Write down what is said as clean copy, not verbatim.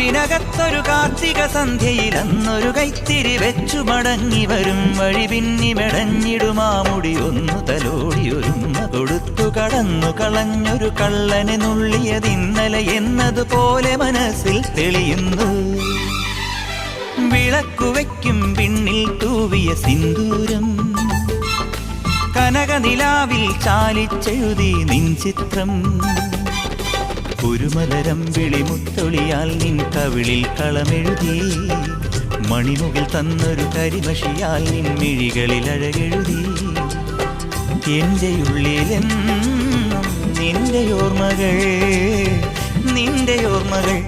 കാവിനകത്തൊരു കാർത്തിക സന്ധ്യയിൽ അന്നൊരു കൈത്തിരി വെച്ചു മടങ്ങി വരും വഴി പിന്നി മെടഞ്ഞിടുമാമുടി ഒന്നു തലോടി ഒരുമ കൊടുത്തു കടന്നു കളഞ്ഞൊരു കള്ളനെ നുള്ളിയതിന്നലെ എന്നതുപോലെ മനസ്സിൽ തെളിയുന്നു. വിളക്കുവയ്ക്കും പിന്നിൽ തൂവിയ സിന്ദൂരം കനകനിലാവിൽ ചാലിച്ചെഴുതി നിൻ ചിത്രം. ഒരു മലരം വിളിമുത്തൊളിയാൽ നിൻ കവിളിൽ കളമെഴുതി മണിമുകിൽ തന്നൊരു കരിമഷിയാൽ നിൻ മിഴികളിൽ അഴകെഴുതി. എൻ്റെ ഉള്ളിലെന്നും നിന്റെ ഓർമ്മകൾ നിന്റെ ഓർമ്മകൾ